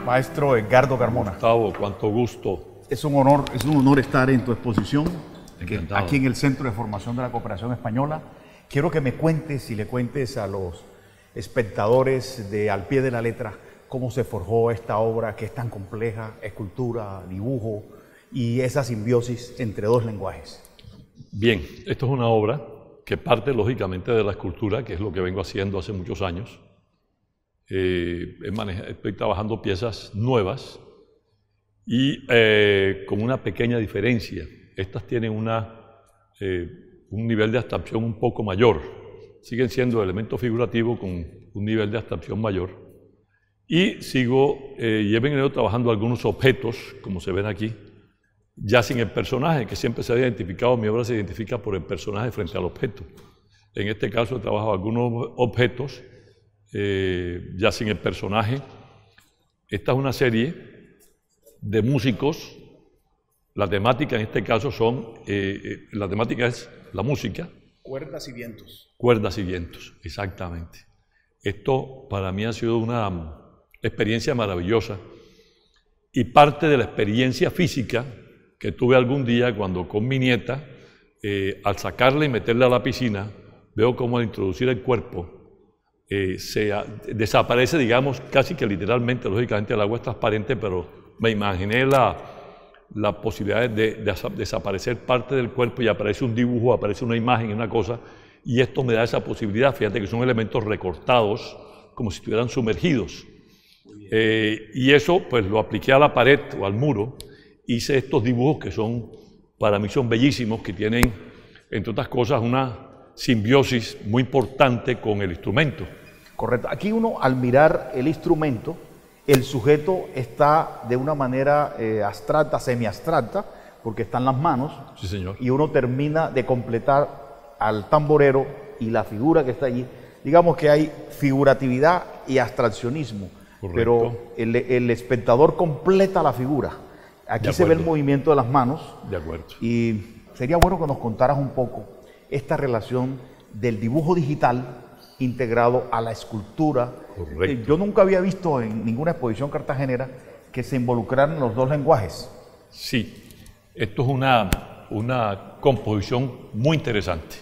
Maestro Edgardo Carmona. Gustavo, cuánto gusto. Es un honor estar en tu exposición, Encantado. aquí en el Centro de Formación de la Cooperación Española. Quiero que me cuentes y le cuentes a los espectadores de Al Pie de la Letra cómo se forjó esta obra que es tan compleja, escultura, dibujo y esa simbiosis entre dos lenguajes. Bien, esto es una obra que parte lógicamente de la escultura, que es lo que vengo haciendo hace muchos años. Estoy trabajando piezas nuevas y con una pequeña diferencia. Estas tienen un nivel de abstracción un poco mayor. Siguen siendo elementos figurativos con un nivel de abstracción mayor. Y he venido trabajando algunos objetos, como se ven aquí, ya sin el personaje, que siempre se ha identificado, mi obra se identifica por el personaje frente al objeto. En este caso he trabajado algunos objetos ya sin el personaje. Esta es una serie de músicos. La temática en este caso la temática es la música. Cuerdas y vientos. Cuerdas y vientos, exactamente. Esto para mí ha sido una experiencia maravillosa y parte de la experiencia física que tuve algún día cuando con mi nieta, al sacarla y meterla a la piscina, veo cómo al introducir el cuerpo desaparece, digamos, casi que literalmente, lógicamente el agua es transparente, pero me imaginé la posibilidad de desaparecer parte del cuerpo y aparece un dibujo, aparece una imagen, una cosa, y esto me da esa posibilidad. Fíjate que son elementos recortados, como si estuvieran sumergidos. Y eso pues lo apliqué a la pared o al muro. Hice estos dibujos que para mí son bellísimos, que tienen, entre otras cosas, una simbiosis muy importante con el instrumento. Correcto. Aquí uno, al mirar el instrumento, el sujeto está de una manera abstracta, semiabstracta, porque están las manos. Sí, señor. Y uno termina de completar al tamborero y la figura que está allí. Digamos que hay figuratividad y abstraccionismo. Correcto. Pero el espectador completa la figura. Aquí se ve el movimiento de las manos. De acuerdo. Y sería bueno que nos contaras un poco esta relación del dibujo digital integrado a la escultura. Correcto. Yo nunca había visto en ninguna exposición cartagenera que se involucraran los dos lenguajes. Sí, esto es una composición muy interesante.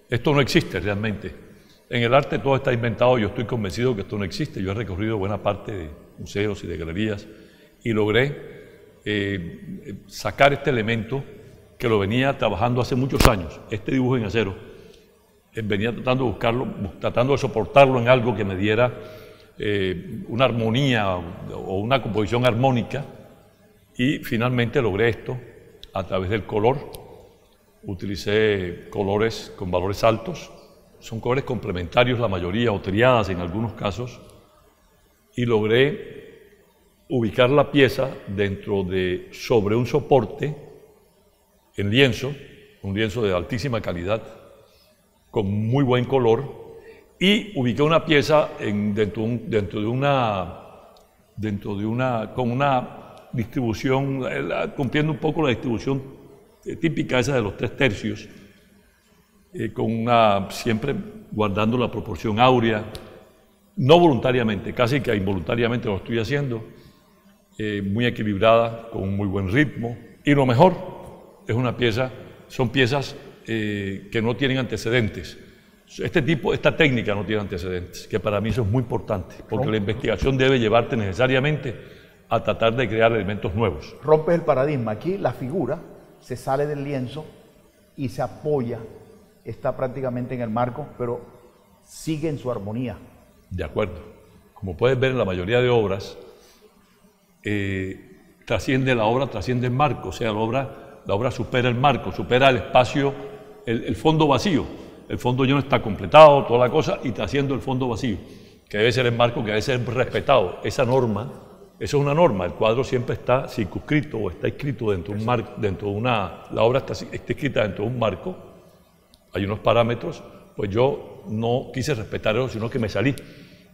Esto no existe realmente. En el arte todo está inventado, yo estoy convencido que esto no existe. Yo he recorrido buena parte de museos y de galerías y logré sacar este elemento que lo venía trabajando hace muchos años, este dibujo en acero. Venía tratando de buscarlo, tratando de soportarlo en algo que me diera una armonía o una composición armónica, y finalmente logré esto a través del color. Utilicé colores con valores altos, son colores complementarios la mayoría, o triadas en algunos casos, y logré ubicar la pieza sobre un soporte en lienzo, un lienzo de altísima calidad, con muy buen color, y ubiqué una pieza con una distribución, cumpliendo un poco la distribución típica esa de los 3/3, siempre guardando la proporción áurea, no voluntariamente, casi que involuntariamente lo estoy haciendo, muy equilibrada, con un muy buen ritmo, y lo mejor son piezas que no tienen antecedentes. Esta técnica no tiene antecedentes, que para mí eso es muy importante, porque la investigación debe llevarte necesariamente a tratar de crear elementos nuevos. Rompes el paradigma. Aquí la figura se sale del lienzo y se apoya, está prácticamente en el marco, pero sigue en su armonía. De acuerdo. Como puedes ver en la mayoría de obras, trasciende el marco, o sea, la obra supera el marco, supera el espacio, el fondo vacío. El fondo ya no está completado, toda la cosa, y trasciende el fondo vacío, que debe ser el marco, que debe ser respetado. Esa es una norma, el cuadro siempre está circunscrito o está escrito dentro de un marco, la obra está escrita dentro de un marco, hay unos parámetros, pues yo no quise respetar eso, sino que me salí,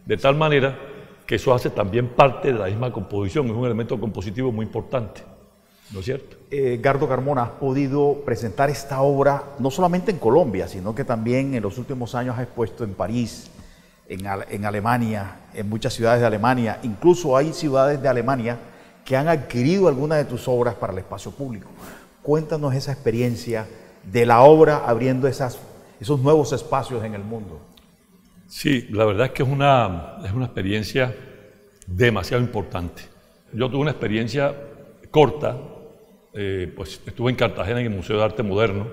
de tal manera que eso hace también parte de la misma composición, es un elemento compositivo muy importante, ¿no es cierto? Edgardo Carmona, has podido presentar esta obra no solamente en Colombia, sino que también en los últimos años has expuesto en París, en Alemania, en muchas ciudades de Alemania. Incluso hay ciudades de Alemania que han adquirido algunas de tus obras para el espacio público. Cuéntanos esa experiencia de la obra abriendo esos nuevos espacios en el mundo. Sí, la verdad es que es una experiencia demasiado importante. Yo tuve una experiencia corta, pues estuve en Cartagena en el Museo de Arte Moderno,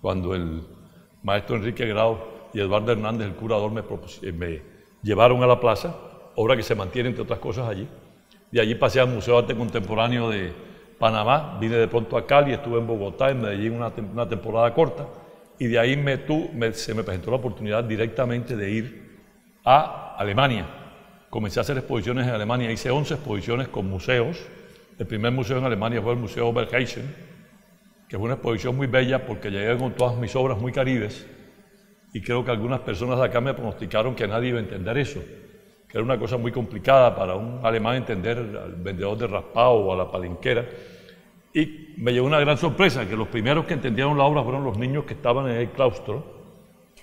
cuando el maestro Enrique Grau y Eduardo Hernández, el curador, me llevaron a la plaza, obra que se mantiene entre otras cosas allí. De allí pasé al Museo de Arte Contemporáneo de Panamá, vine de pronto a Cali, estuve en Bogotá, en Medellín una temporada corta, y de ahí se me presentó la oportunidad directamente de ir a Alemania. Comencé a hacer exposiciones en Alemania, hice 11 exposiciones con museos. El primer museo en Alemania fue el Museo Oberheischen, que fue una exposición muy bella porque llegué con todas mis obras muy caribes, y creo que algunas personas de acá me pronosticaron que nadie iba a entender eso, que era una cosa muy complicada para un alemán entender al vendedor de raspado o a la palenquera. Y me llevó una gran sorpresa, que los primeros que entendieron la obra fueron los niños que estaban en el claustro,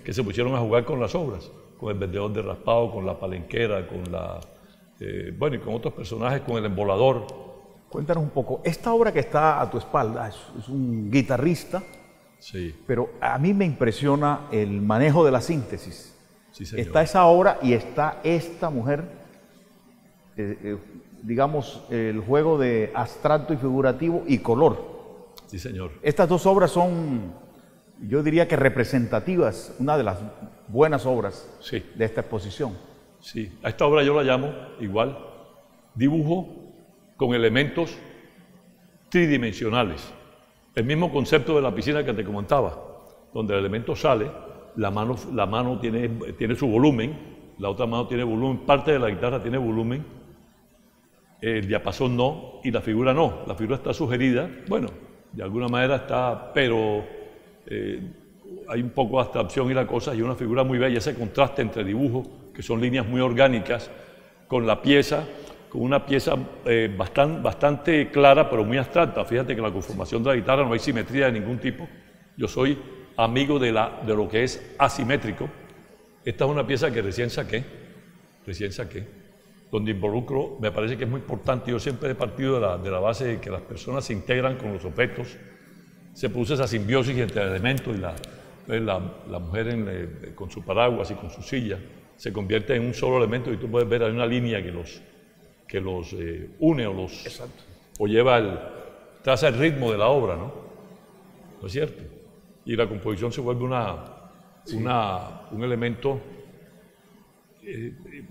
que se pusieron a jugar con las obras, con el vendedor de raspado, con la palenquera, bueno, y con otros personajes, con el embolador. Cuéntanos un poco, esta obra que está a tu espalda es un guitarrista, sí, pero a mí me impresiona el manejo de la síntesis. Sí, señor. Está esa obra y está esta mujer, digamos, el juego de abstracto y figurativo y color. Sí, señor. Estas dos obras son, yo diría que representativas, una de las buenas obras sí. de esta exposición. Sí, a esta obra yo la llamo igual dibujo con elementos tridimensionales. El mismo concepto de la piscina que te comentaba, donde el elemento sale, la mano tiene su volumen, la otra mano tiene volumen, parte de la guitarra tiene volumen, el diapasón no y la figura no. La figura está sugerida, bueno, de alguna manera está, pero hay un poco de abstracción y la cosa, y una figura muy bella, ese contraste entre dibujos, que son líneas muy orgánicas, con la pieza, con una pieza bastante clara, pero muy abstracta. Fíjate que en la conformación de la guitarra no hay simetría de ningún tipo. Yo soy amigo de lo que es asimétrico. Esta es una pieza que recién saqué, donde involucro, me parece que es muy importante, yo siempre he partido de la base de que las personas se integran con los objetos, se produce esa simbiosis entre el elemento y la mujer con su paraguas y con su silla, se convierte en un solo elemento y tú puedes ver, hay una línea que los une o traza el ritmo de la obra, ¿no? ¿No es cierto? Y la composición se vuelve un elemento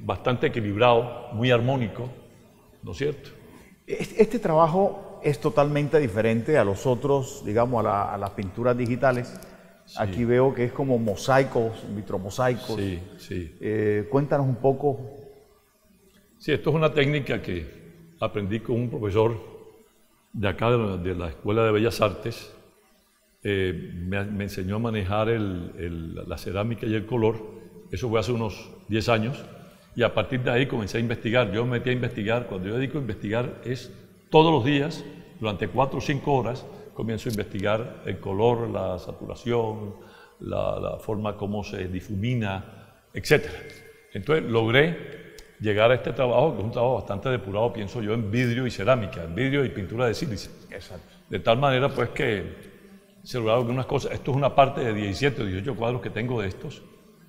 bastante equilibrado, muy armónico, ¿no es cierto? Este trabajo es totalmente diferente a los otros, digamos, a las pinturas digitales. Sí. Aquí veo que es como mosaicos, vitromosaicos. Sí, sí. Cuéntanos un poco. Sí, esto es una técnica que aprendí con un profesor de acá, de la Escuela de Bellas Artes. Me enseñó a manejar la cerámica y el color. Eso fue hace unos 10 años. Y a partir de ahí comencé a investigar. Yo me metí a investigar. Cuando yo dedico a investigar es todos los días, durante 4 o 5 horas, comienzo a investigar el color, la saturación, la forma como se difumina, etc. Entonces logré llegar a este trabajo, que es un trabajo bastante depurado, pienso yo, en vidrio y cerámica, en vidrio y pintura de sílice. Exacto. De tal manera, pues, que se lograron unas cosas. Esto es una parte de 17 o 18 cuadros que tengo de estos,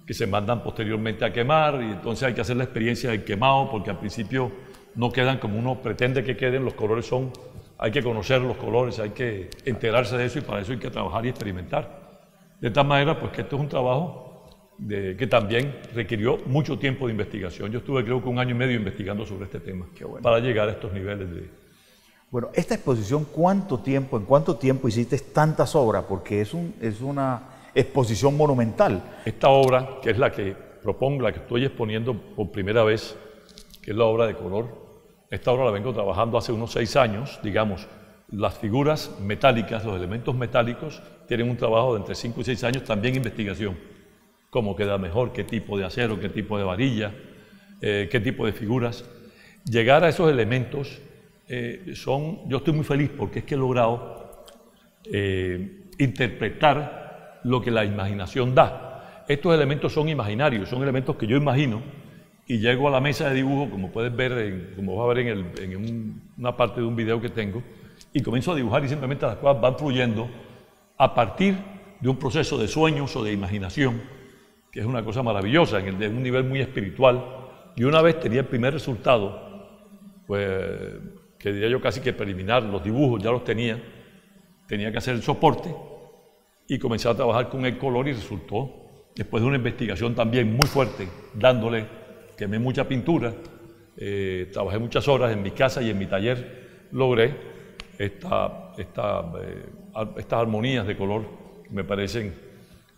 que se mandan posteriormente a quemar, y entonces hay que hacer la experiencia del quemado, porque al principio no quedan como uno pretende que queden, los colores hay que conocer los colores, hay que enterarse de eso, y para eso hay que trabajar y experimentar. De tal manera, pues, que esto es un trabajo que también requirió mucho tiempo de investigación. Yo estuve, creo que 1 año y medio investigando sobre este tema, para llegar a estos niveles de... Bueno, esta exposición, ¿en cuánto tiempo hiciste tantas obras? Porque es una exposición monumental. Esta obra, que es la que propongo, la que estoy exponiendo por primera vez, que es la obra de color, esta obra la vengo trabajando hace unos 6 años, digamos. Las figuras metálicas, los elementos metálicos, tienen un trabajo de entre 5 y 6 años, también investigación. Cómo queda mejor, qué tipo de acero, qué tipo de varilla, qué tipo de figuras. Llegar a esos elementos yo estoy muy feliz porque es que he logrado interpretar lo que la imaginación da. estos elementos son imaginarios, son elementos que yo imagino y llego a la mesa de dibujo, como puedes ver, como vas a ver una parte de un video que tengo, y comienzo a dibujar y simplemente las cosas van fluyendo a partir de un proceso de sueños o de imaginación, que es una cosa maravillosa, de un nivel muy espiritual. Y una vez tenía el primer resultado, pues, que diría yo casi que preliminar, los dibujos ya los tenía que hacer el soporte y comencé a trabajar con el color y resultó, después de una investigación también muy fuerte, quemé mucha pintura, trabajé muchas horas en mi casa y en mi taller, logré estas armonías de color que me parecen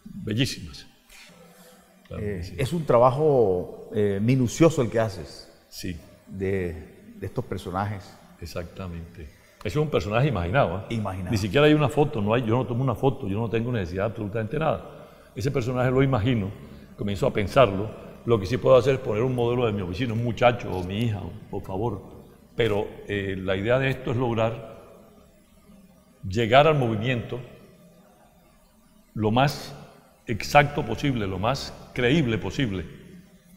bellísimas. Claro, sí. Es un trabajo minucioso el que haces. Sí. De estos personajes. Exactamente. Eso es un personaje imaginado. Imaginado. Ni siquiera hay una foto, yo no tomo una foto, yo no tengo necesidad de absolutamente nada. Ese personaje lo imagino, comienzo a pensarlo. Lo que sí puedo hacer es poner un modelo de mi oficina, un muchacho o mi hija, por favor. Pero la idea de esto es lograr llegar al movimiento lo más exacto posible, lo más creíble posible,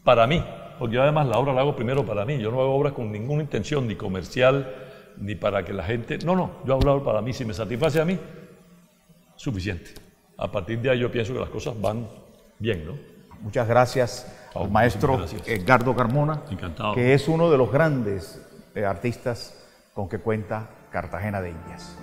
para mí. Porque yo además la obra la hago primero para mí. Yo no hago obras con ninguna intención, ni comercial, ni para que la gente... No, yo hago obra para mí. Si me satisface a mí, suficiente. A partir de ahí yo pienso que las cosas van bien, ¿no? Muchas gracias al maestro Edgardo Carmona, encantado, que es uno de los grandes artistas con que cuenta Cartagena de Indias.